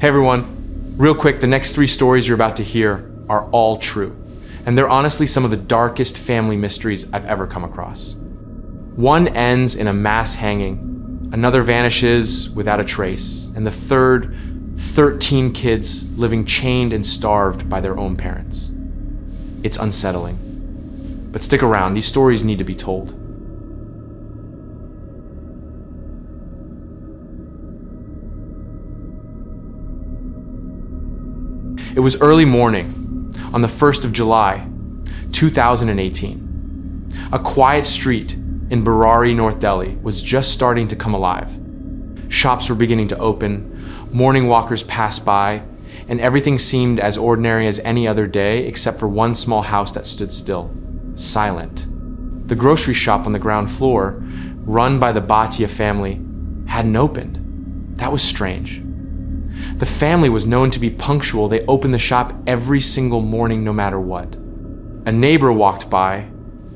Hey everyone, real quick, the next 3 stories you're about to hear are all true, and they're honestly some of the darkest family mysteries I've ever come across. One ends in a mass hanging, another vanishes without a trace, and the third, 13 kids living chained and starved by their own parents. It's unsettling. But stick around, these stories need to be told. It was early morning on the 1st of July, 2018. A quiet street in Burari, North Delhi was just starting to come alive. Shops were beginning to open, morning walkers passed by, and everything seemed as ordinary as any other day except for one small house that stood still, silent. The grocery shop on the ground floor, run by the Bhatia family, hadn't opened. That was strange. The family was known to be punctual. They opened the shop every single morning, no matter what. A neighbor walked by,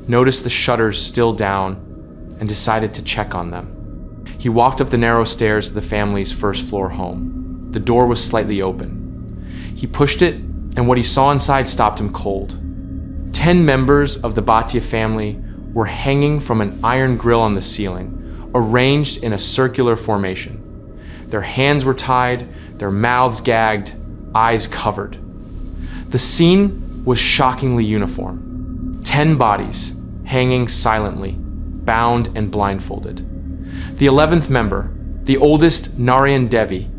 noticed the shutters still down, and decided to check on them. He walked up the narrow stairs to the family's first floor home. The door was slightly open. He pushed it, and what he saw inside stopped him cold. 10 members of the Bhatia family were hanging from an iron grill on the ceiling, arranged in a circular formation. Their hands were tied, their mouths gagged, eyes covered. The scene was shockingly uniform. 10 bodies hanging silently, bound and blindfolded. The 11th member, the oldest Narayan Devi,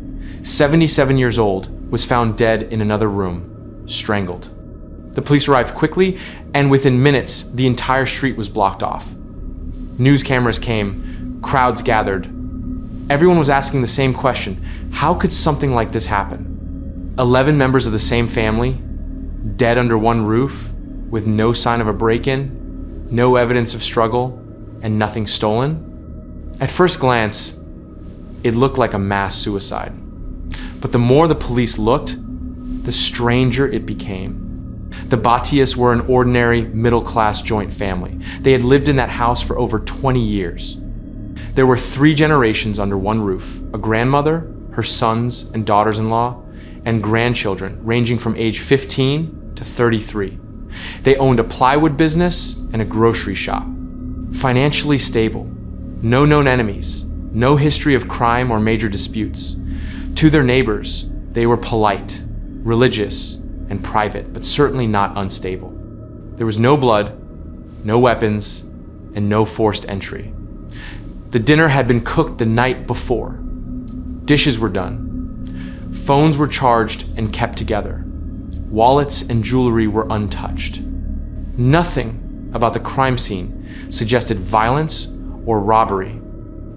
77 years old, was found dead in another room, strangled. The police arrived quickly, and within minutes, the entire street was blocked off. News cameras came, crowds gathered. Everyone was asking the same question: how could something like this happen? 11 members of the same family, dead under one roof, with no sign of a break-in, no evidence of struggle, and nothing stolen? At first glance, it looked like a mass suicide. But the more the police looked, the stranger it became. The Bhatias were an ordinary, middle-class joint family. They had lived in that house for over 20 years. There were 3 generations under one roof: a grandmother, her sons and daughters-in-law, and grandchildren ranging from age 15 to 33. They owned a plywood business and a grocery shop. Financially stable, no known enemies, no history of crime or major disputes. To their neighbors, they were polite, religious, and private, but certainly not unstable. There was no blood, no weapons, and no forced entry. The dinner had been cooked the night before. Dishes were done. Phones were charged and kept together. Wallets and jewelry were untouched. Nothing about the crime scene suggested violence or robbery.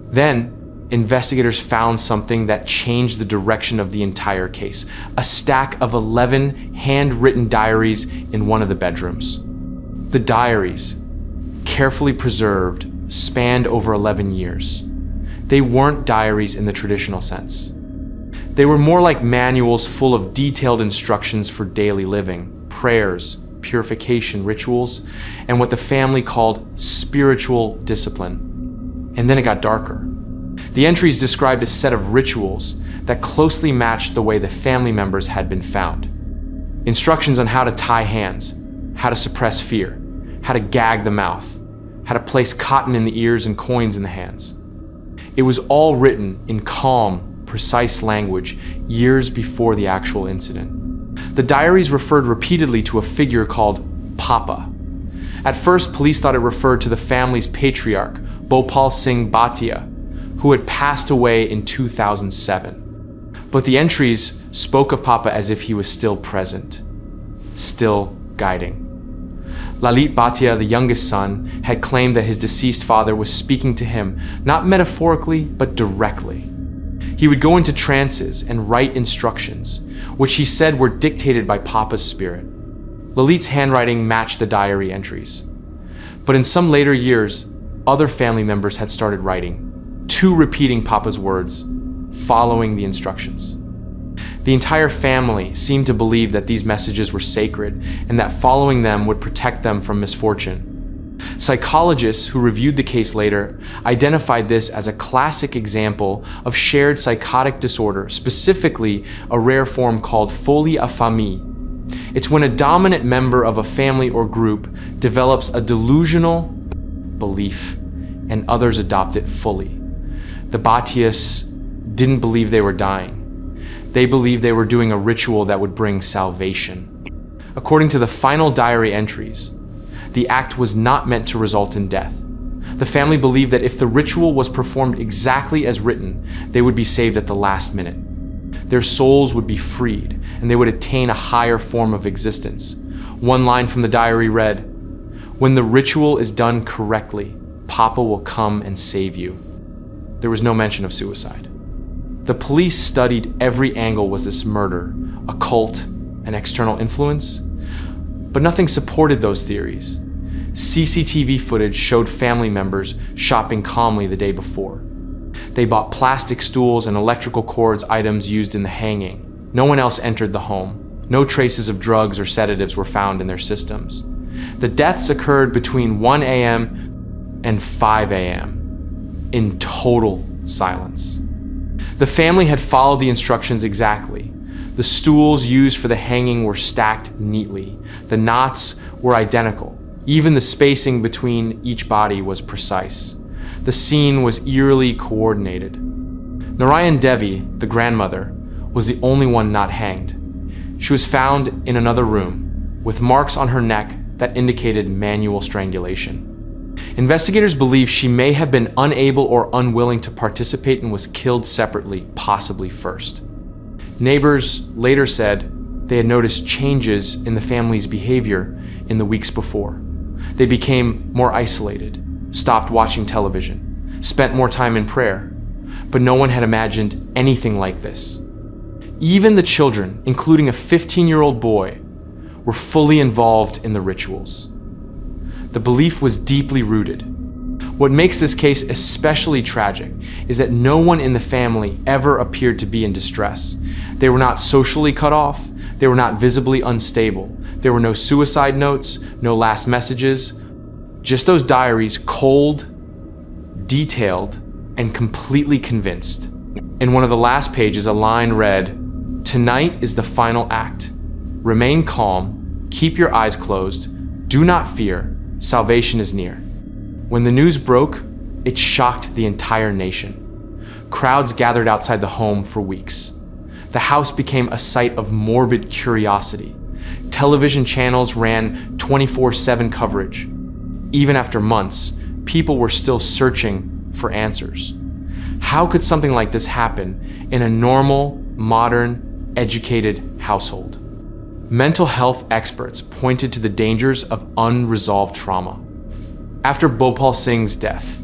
Then, investigators found something that changed the direction of the entire case: a stack of 11 handwritten diaries in one of the bedrooms. The diaries, carefully preserved, spanned over 11 years. They weren't diaries in the traditional sense. They were more like manuals full of detailed instructions for daily living, prayers, purification rituals, and what the family called spiritual discipline. And then it got darker. The entries described a set of rituals that closely matched the way the family members had been found. Instructions on how to tie hands, how to suppress fear, how to gag the mouth, how to place cotton in the ears and coins in the hands. It was all written in calm, precise language years before the actual incident. The diaries referred repeatedly to a figure called Papa. At first, police thought it referred to the family's patriarch, Bhopal Singh Bhatia, who had passed away in 2007. But the entries spoke of Papa as if he was still present, still guiding. Lalit Bhatia, the youngest son, had claimed that his deceased father was speaking to him, not metaphorically, but directly. He would go into trances and write instructions, which he said were dictated by Papa's spirit. Lalit's handwriting matched the diary entries. But in some later years, other family members had started writing, too, repeating Papa's words, following the instructions. The entire family seemed to believe that these messages were sacred and that following them would protect them from misfortune. Psychologists who reviewed the case later identified this as a classic example of shared psychotic disorder, specifically a rare form called folie à famille. It's when a dominant member of a family or group develops a delusional belief and others adopt it fully. The Batius didn't believe they were dying. They believed they were doing a ritual that would bring salvation. According to the final diary entries, the act was not meant to result in death. The family believed that if the ritual was performed exactly as written, they would be saved at the last minute. Their souls would be freed, and they would attain a higher form of existence. One line from the diary read, "When the ritual is done correctly, Papa will come and save you." There was no mention of suicide. The police studied every angle. Was this murder, a cult, an external influence? But nothing supported those theories. CCTV footage showed family members shopping calmly the day before. They bought plastic stools and electrical cords, items used in the hanging. No one else entered the home. No traces of drugs or sedatives were found in their systems. The deaths occurred between 1 a.m. and 5 a.m. in total silence. The family had followed the instructions exactly. The stools used for the hanging were stacked neatly. The knots were identical. Even the spacing between each body was precise. The scene was eerily coordinated. Narayan Devi, the grandmother, was the only one not hanged. She was found in another room, with marks on her neck that indicated manual strangulation. Investigators believe she may have been unable or unwilling to participate and was killed separately, possibly first. Neighbors later said they had noticed changes in the family's behavior in the weeks before. They became more isolated, stopped watching television, spent more time in prayer, but no one had imagined anything like this. Even the children, including a 15-year-old boy, were fully involved in the rituals. The belief was deeply rooted. What makes this case especially tragic is that no one in the family ever appeared to be in distress. They were not socially cut off. They were not visibly unstable. There were no suicide notes, no last messages, just those diaries, cold, detailed, and completely convinced. In one of the last pages, a line read, "Tonight is the final act. Remain calm, keep your eyes closed, do not fear, salvation is near." When the news broke, it shocked the entire nation. Crowds gathered outside the home for weeks. The house became a site of morbid curiosity. Television channels ran 24/7 coverage. Even after months, people were still searching for answers. How could something like this happen in a normal, modern, educated household? Mental health experts pointed to the dangers of unresolved trauma. After Bhopal Singh's death,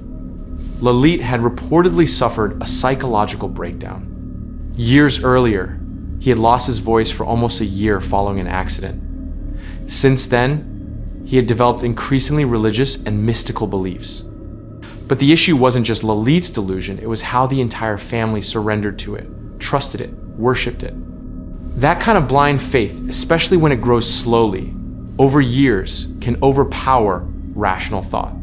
Lalit had reportedly suffered a psychological breakdown. Years earlier, he had lost his voice for almost a year following an accident. Since then, he had developed increasingly religious and mystical beliefs. But the issue wasn't just Lalit's delusion, it was how the entire family surrendered to it, trusted it, worshipped it. That kind of blind faith, especially when it grows slowly, over years, can overpower rational thought,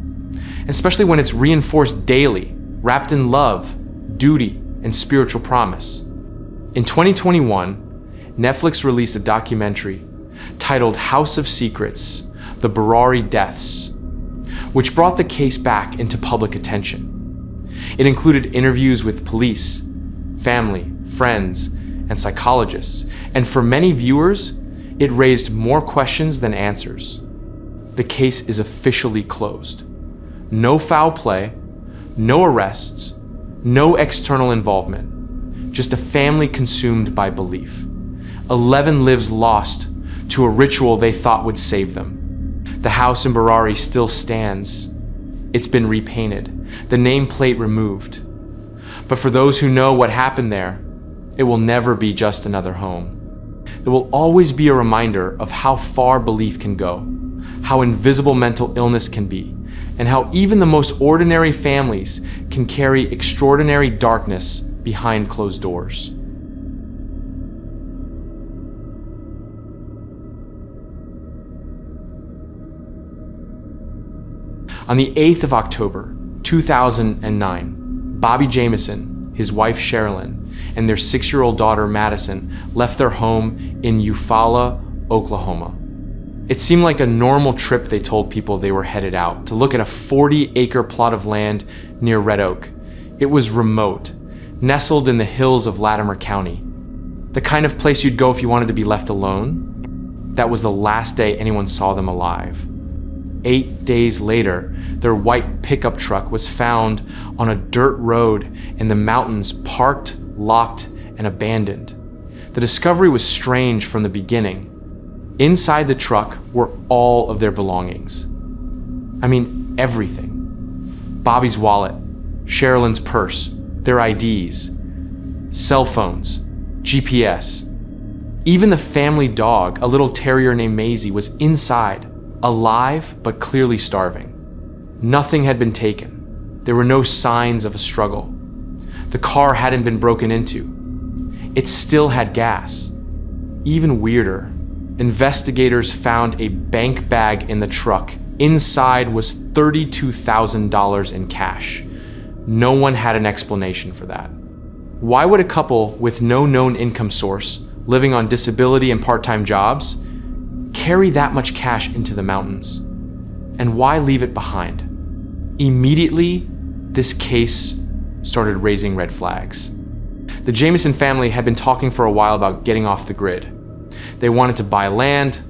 especially when it's reinforced daily, wrapped in love, duty, and spiritual promise. In 2021, Netflix released a documentary titled House of Secrets: The Burari Deaths, which brought the case back into public attention. It included interviews with police, family, friends, and psychologists, and for many viewers, it raised more questions than answers. The case is officially closed. No foul play, no arrests, no external involvement, just a family consumed by belief. 11 lives lost to a ritual they thought would save them. The house in Burari still stands. It's been repainted, the nameplate removed. But for those who know what happened there, it will never be just another home. It will always be a reminder of how far belief can go, how invisible mental illness can be, and how even the most ordinary families can carry extraordinary darkness behind closed doors. On the 8th of October, 2009, Bobby Jamison, his wife Sherilyn, and their 6-year-old daughter Madison left their home in Eufaula, Oklahoma. It seemed like a normal trip. They told people they were headed out to look at a 40-acre plot of land near Red Oak. It was remote, nestled in the hills of Latimer County. The kind of place you'd go if you wanted to be left alone. That was the last day anyone saw them alive. 8 days later, their white pickup truck was found on a dirt road in the mountains, parked, locked, and abandoned. The discovery was strange from the beginning. Inside the truck were all of their belongings. I mean, everything. Bobby's wallet, Sherilyn's purse, their IDs, cell phones, GPS. Even the family dog, a little terrier named Maisie, was inside, alive but clearly starving. Nothing had been taken. There were no signs of a struggle. The car hadn't been broken into. It still had gas. Even weirder, investigators found a bank bag in the truck. Inside was $32,000 in cash. No one had an explanation for that. Why would a couple with no known income source, living on disability and part-time jobs, carry that much cash into the mountains? And why leave it behind? Immediately, this case started raising red flags. The Jamison family had been talking for a while about getting off the grid. They wanted to buy land,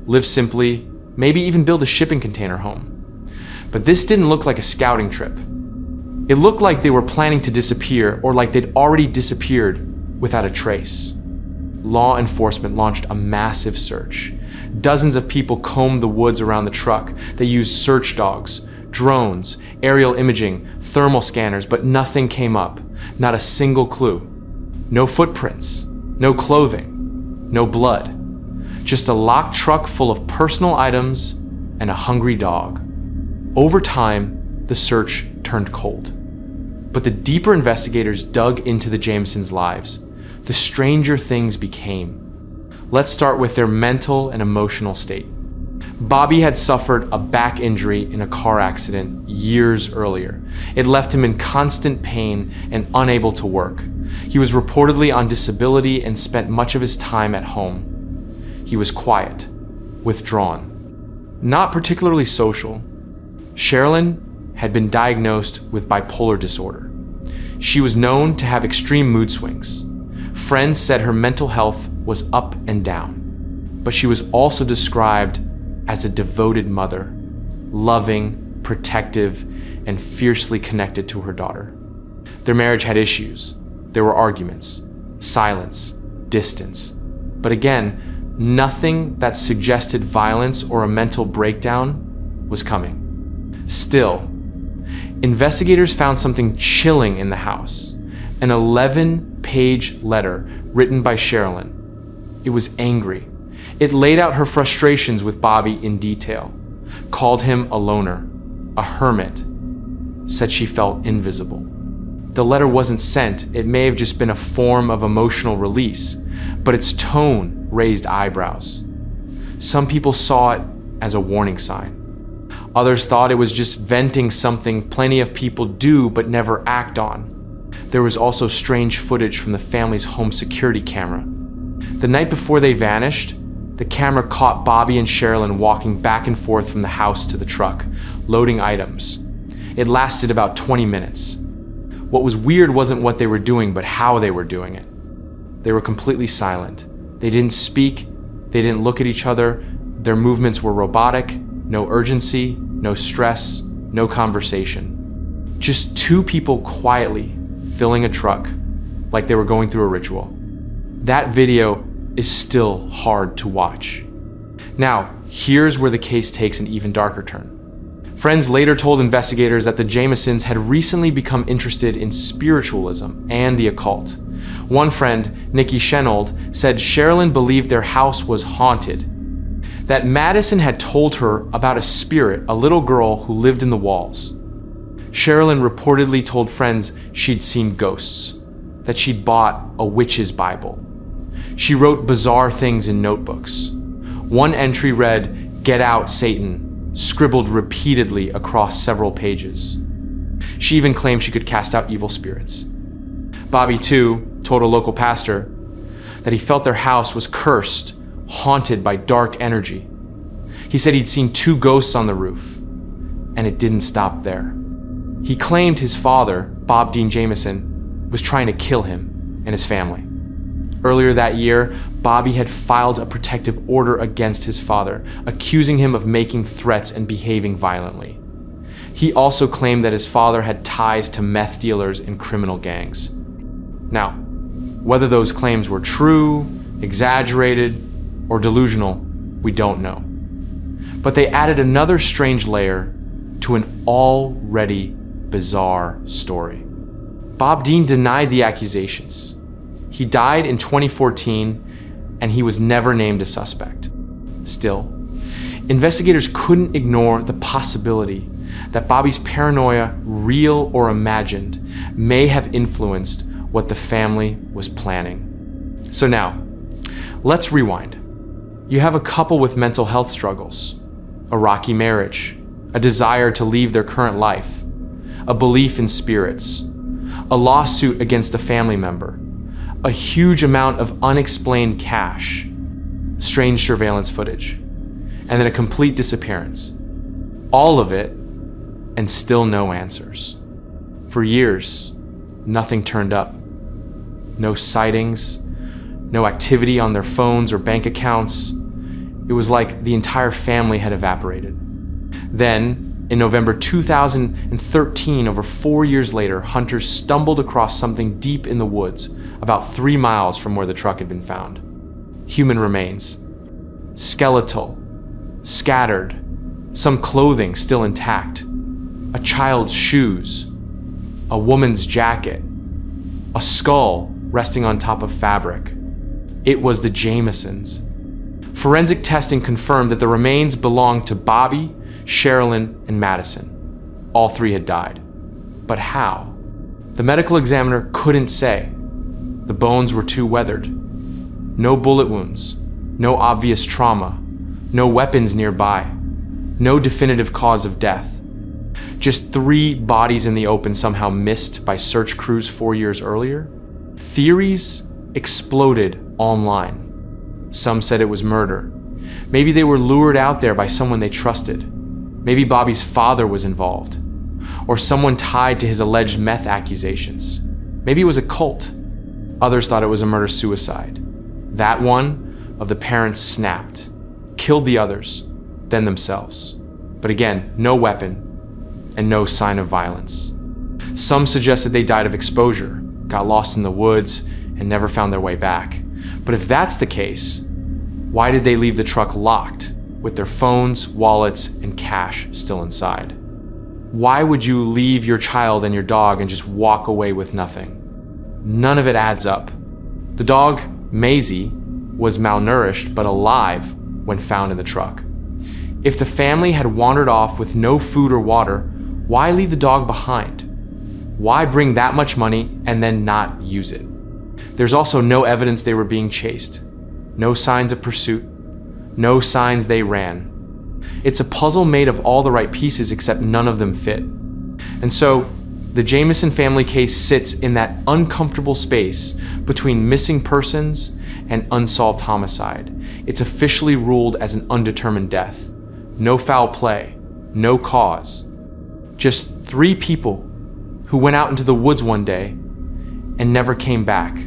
live simply, maybe even build a shipping container home. But this didn't look like a scouting trip. It looked like they were planning to disappear, or like they'd already disappeared without a trace. Law enforcement launched a massive search. Dozens of people combed the woods around the truck. They used search dogs, drones, aerial imaging, thermal scanners, but nothing came up. Not a single clue. No footprints, no clothing, no blood. Just a locked truck full of personal items and a hungry dog. Over time, the search turned cold. But the deeper investigators dug into the Jamisons' lives, the stranger things became. Let's start with their mental and emotional state. Bobby had suffered a back injury in a car accident years earlier. It left him in constant pain and unable to work. He was reportedly on disability and spent much of his time at home. He was quiet, withdrawn, not particularly social. Sherilyn had been diagnosed with bipolar disorder. She was known to have extreme mood swings. Friends said her mental health was up and down, but she was also described as a devoted mother, loving, protective, and fiercely connected to her daughter. Their marriage had issues. There were arguments, silence, distance. But again, nothing that suggested violence or a mental breakdown was coming. Still, investigators found something chilling in the house. An 11-page letter written by Sherilyn. It was angry. It laid out her frustrations with Bobby in detail, called him a loner, a hermit, said she felt invisible. The letter wasn't sent. It may have just been a form of emotional release, but its tone raised eyebrows. Some people saw it as a warning sign. Others thought it was just venting something plenty of people do but never act on. There was also strange footage from the family's home security camera. The night before they vanished, the camera caught Bobby and Sherilyn walking back and forth from the house to the truck, loading items. It lasted about 20 minutes. What was weird wasn't what they were doing, but how they were doing it. They were completely silent. They didn't speak. They didn't look at each other. Their movements were robotic, no urgency, no stress, no conversation. Just two people quietly filling a truck like they were going through a ritual. That video is still hard to watch. Now, here's where the case takes an even darker turn. Friends later told investigators that the Jamisons had recently become interested in spiritualism and the occult. One friend, Nikki Shenold, said Sherilyn believed their house was haunted, that Madison had told her about a spirit, a little girl who lived in the walls. Sherilyn reportedly told friends she'd seen ghosts, that she'd bought a witch's Bible. She wrote bizarre things in notebooks. One entry read, "Get out, Satan," scribbled repeatedly across several pages. She even claimed she could cast out evil spirits. Bobby, too, told a local pastor that he felt their house was cursed, haunted by dark energy. He said he'd seen 2 ghosts on the roof, and it didn't stop there. He claimed his father, Bob Dean Jamison, was trying to kill him and his family. Earlier that year, Bobby had filed a protective order against his father, accusing him of making threats and behaving violently. He also claimed that his father had ties to meth dealers and criminal gangs. Now, whether those claims were true, exaggerated, or delusional, we don't know. But they added another strange layer to an already bizarre story. Bob Dean denied the accusations. He died in 2014, and he was never named a suspect. Still, investigators couldn't ignore the possibility that Bobby's paranoia, real or imagined, may have influenced what the family was planning. So now, let's rewind. You have a couple with mental health struggles, a rocky marriage, a desire to leave their current life, a belief in spirits, a lawsuit against a family member, a huge amount of unexplained cash, strange surveillance footage, and then a complete disappearance. All of it, and still no answers. For years, nothing turned up. No sightings, no activity on their phones or bank accounts. It was like the entire family had evaporated. Then, in November 2013, over 4 years later, hunters stumbled across something deep in the woods, about 3 miles from where the truck had been found. Human remains. Skeletal. Scattered. Some clothing still intact. A child's shoes. A woman's jacket. A skull resting on top of fabric. It was the Jamisons. Forensic testing confirmed that the remains belonged to Bobby, Sherilyn, and Madison. All 3 had died. But how? The medical examiner couldn't say. The bones were too weathered. No bullet wounds. No obvious trauma. No weapons nearby. No definitive cause of death. Just 3 bodies in the open somehow missed by search crews 4 years earlier. Theories exploded online. Some said it was murder. Maybe they were lured out there by someone they trusted. Maybe Bobby's father was involved. Or someone tied to his alleged meth accusations. Maybe it was a cult. Others thought it was a murder-suicide. That one of the parents snapped, killed the others, then themselves. But again, no weapon and no sign of violence. Some suggested they died of exposure, got lost in the woods, and never found their way back. But if that's the case, why did they leave the truck locked, with their phones, wallets, and cash still inside? Why would you leave your child and your dog and just walk away with nothing? None of it adds up. The dog, Maisie, was malnourished but alive when found in the truck. If the family had wandered off with no food or water, why leave the dog behind? Why bring that much money and then not use it? There's also no evidence they were being chased. No signs of pursuit. No signs they ran. It's a puzzle made of all the right pieces except none of them fit. And so, the Jamison family case sits in that uncomfortable space between missing persons and unsolved homicide. It's officially ruled as an undetermined death. No foul play, no cause. Just 3 people who went out into the woods one day and never came back.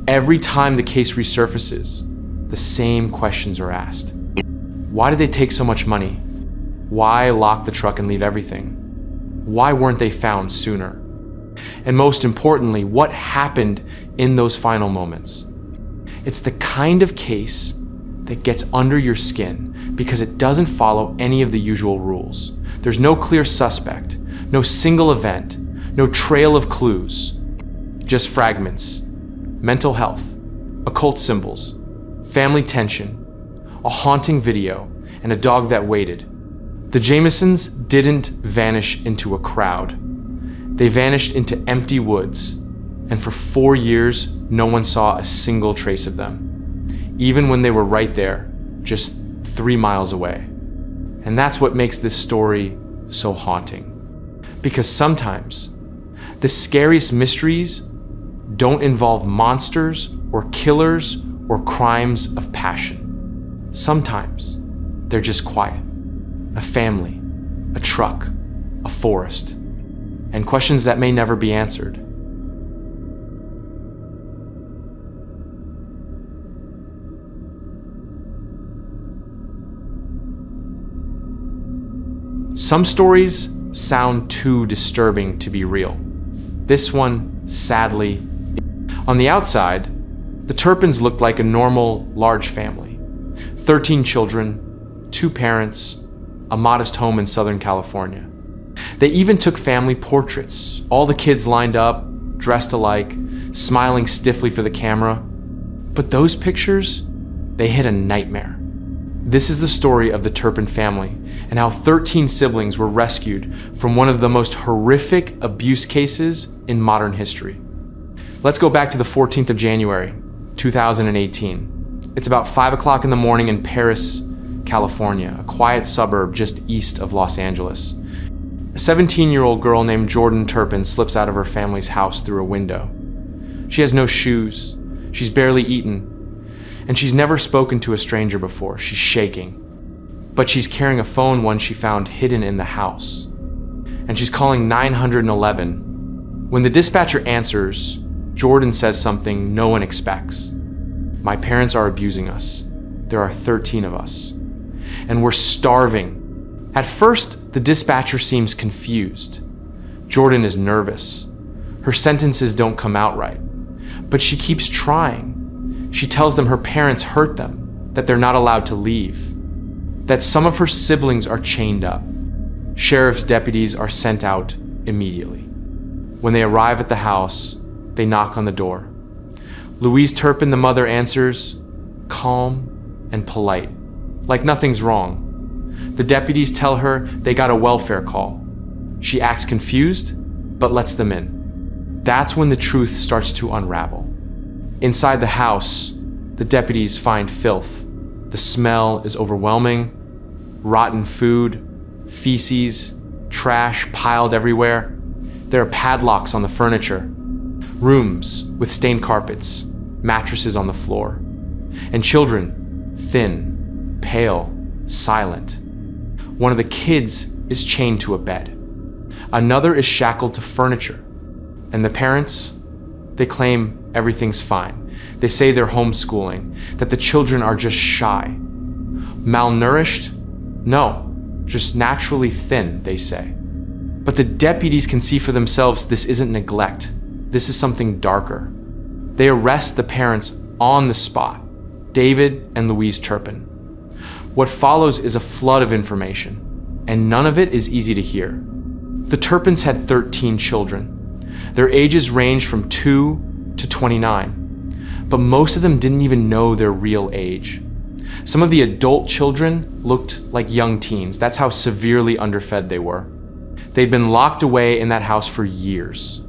Every time the case resurfaces, the same questions are asked. Why did they take so much money? Why lock the truck and leave everything? Why weren't they found sooner? And most importantly, what happened in those final moments? It's the kind of case that gets under your skin because it doesn't follow any of the usual rules. There's no clear suspect, no single event, no trail of clues, just fragments, mental health, occult symbols, family tension, a haunting video, and a dog that waited. The Jamisons didn't vanish into a crowd. They vanished into empty woods, and for 4 years, no one saw a single trace of them, even when they were right there, just 3 miles away. And that's what makes this story so haunting. Because sometimes the scariest mysteries don't involve monsters or killers or crimes of passion. Sometimes they're just quiet. A family, a truck, a forest, and questions that may never be answered. Some stories sound too disturbing to be real. This one, sadly, on the outside, the Turpins looked like a normal, large family. 13 children, 2 parents, a modest home in Southern California. They even took family portraits, all the kids lined up, dressed alike, smiling stiffly for the camera. But those pictures, they hit a nightmare. This is the story of the Turpin family and how 13 siblings were rescued from one of the most horrific abuse cases in modern history. Let's go back to the 14th of January, 2018. It's about 5 o'clock in the morning in Paris, California, a quiet suburb just east of Los Angeles. A 17-year-old girl named Jordan Turpin slips out of her family's house through a window. She has no shoes, she's barely eaten, and she's never spoken to a stranger before. She's shaking. But she's carrying a phone, one she found hidden in the house. And she's calling 911. When the dispatcher answers, Jordan says something no one expects. My parents are abusing us. There are 13 of us. And we're starving. At first, the dispatcher seems confused. Jordan is nervous. Her sentences don't come out right. But she keeps trying. She tells them her parents hurt them, that they're not allowed to leave, that some of her siblings are chained up. Sheriff's deputies are sent out immediately. When they arrive at the house, they knock on the door. Louise Turpin, the mother, answers, calm and polite, like nothing's wrong. The deputies tell her they got a welfare call. She acts confused, but lets them in. That's when the truth starts to unravel. Inside the house, the deputies find filth. The smell is overwhelming. Rotten food, feces, trash piled everywhere. There are padlocks on the furniture. Rooms with stained carpets, mattresses on the floor. And children, thin, pale, silent. One of the kids is chained to a bed. Another is shackled to furniture. And the parents, they claim everything's fine. They say they're homeschooling, that the children are just shy. Malnourished? No, just naturally thin, they say. But the deputies can see for themselves this isn't neglect. This is something darker. They arrest the parents on the spot, David and Louise Turpin. What follows is a flood of information, and none of it is easy to hear. The Turpins had 13 children. Their ages ranged from 2 to 29, but most of them didn't even know their real age. Some of the adult children looked like young teens. That's how severely underfed they were. They'd been locked away in that house for years.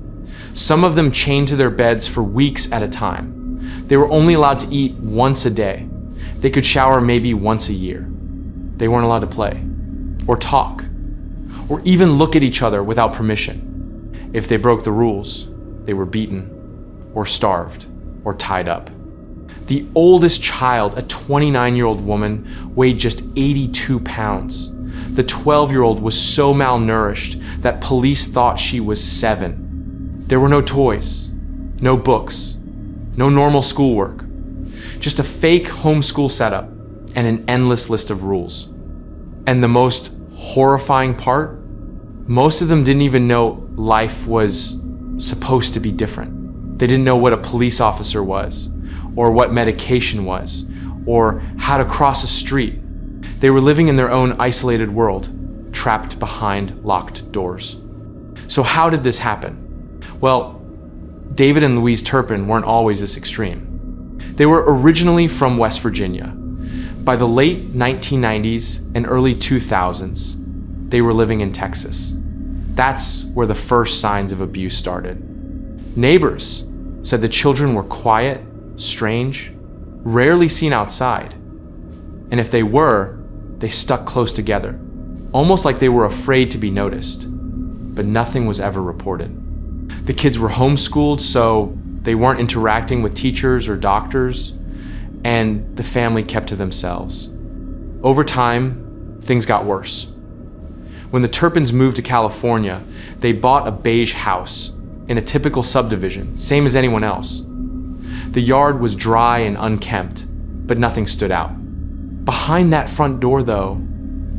Some of them chained to their beds for weeks at a time. They were only allowed to eat once a day. They could shower maybe once a year. They weren't allowed to play, or talk, or even look at each other without permission. If they broke the rules, they were beaten, or starved, or tied up. The oldest child, a 29-year-old woman, weighed just 82 pounds. The 12-year-old was so malnourished that police thought she was 7. There were no toys, no books, no normal schoolwork, just a fake homeschool setup and an endless list of rules. And the most horrifying part, most of them didn't even know life was supposed to be different. They didn't know what a police officer was, or what medication was, or how to cross a street. They were living in their own isolated world, trapped behind locked doors. So how did this happen? Well, David and Louise Turpin weren't always this extreme. They were originally from West Virginia. By the late 1990s and early 2000s, they were living in Texas. That's where the first signs of abuse started. Neighbors said the children were quiet, strange, rarely seen outside. And if they were, they stuck close together, almost like they were afraid to be noticed, but nothing was ever reported. The kids were homeschooled, so they weren't interacting with teachers or doctors, and the family kept to themselves. Over time, things got worse. When the Turpins moved to California, they bought a beige house in a typical subdivision, same as anyone else. The yard was dry and unkempt, but nothing stood out. Behind that front door, though,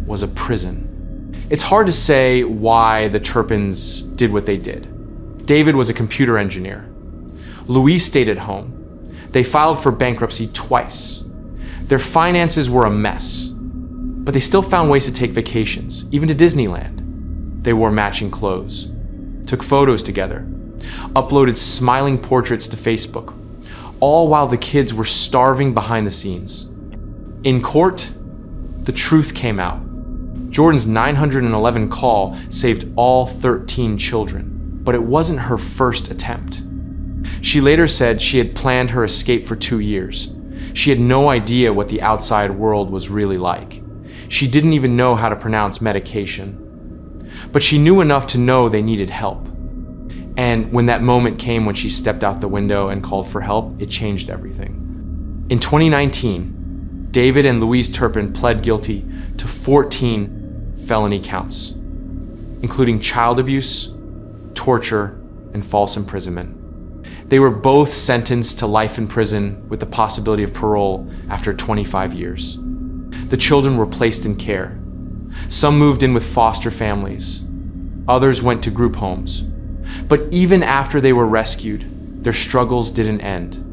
was a prison. It's hard to say why the Turpins did what they did. David was a computer engineer. Louise stayed at home. They filed for bankruptcy twice. Their finances were a mess, but they still found ways to take vacations, even to Disneyland. They wore matching clothes, took photos together, uploaded smiling portraits to Facebook, all while the kids were starving behind the scenes. In court, the truth came out. Jordan's 911 call saved all 13 children, but it wasn't her first attempt. She later said she had planned her escape for 2 years. She had no idea what the outside world was really like. She didn't even know how to pronounce medication. But she knew enough to know they needed help. And when that moment came when she stepped out the window and called for help, it changed everything. In 2019, David and Louise Turpin pled guilty to 14 felony counts, including child abuse, torture, and false imprisonment. They were both sentenced to life in prison with the possibility of parole after 25 years. The children were placed in care. Some moved in with foster families. Others went to group homes. But even after they were rescued, their struggles didn't end.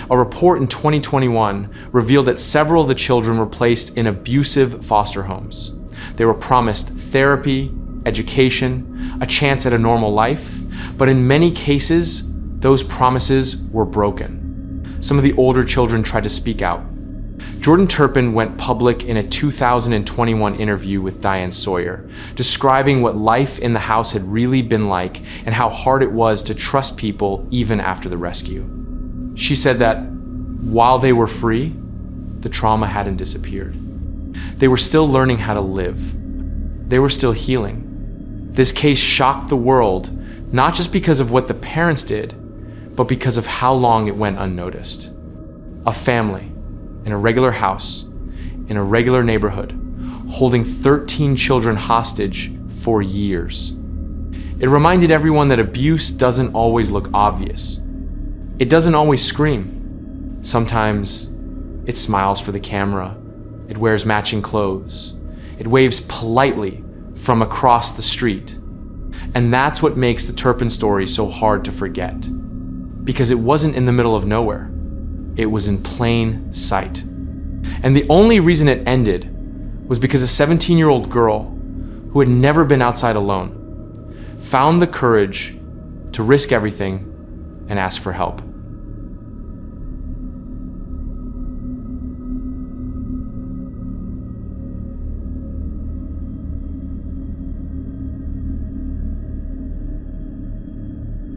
A report in 2021 revealed that several of the children were placed in abusive foster homes. They were promised therapy, education, a chance at a normal life, but in many cases, those promises were broken. Some of the older children tried to speak out. Jordan Turpin went public in a 2021 interview with Diane Sawyer, describing what life in the house had really been like and how hard it was to trust people even after the rescue. She said that while they were free, the trauma hadn't disappeared. They were still learning how to live. They were still healing. This case shocked the world, not just because of what the parents did, but because of how long it went unnoticed. A family in a regular house, in a regular neighborhood, holding 13 children hostage for years. It reminded everyone that abuse doesn't always look obvious. It doesn't always scream. Sometimes it smiles for the camera. It wears matching clothes. It waves politely from across the street. And that's what makes the Turpin story so hard to forget. Because it wasn't in the middle of nowhere. It was in plain sight. And the only reason it ended was because a 17-year-old girl who had never been outside alone found the courage to risk everything and ask for help.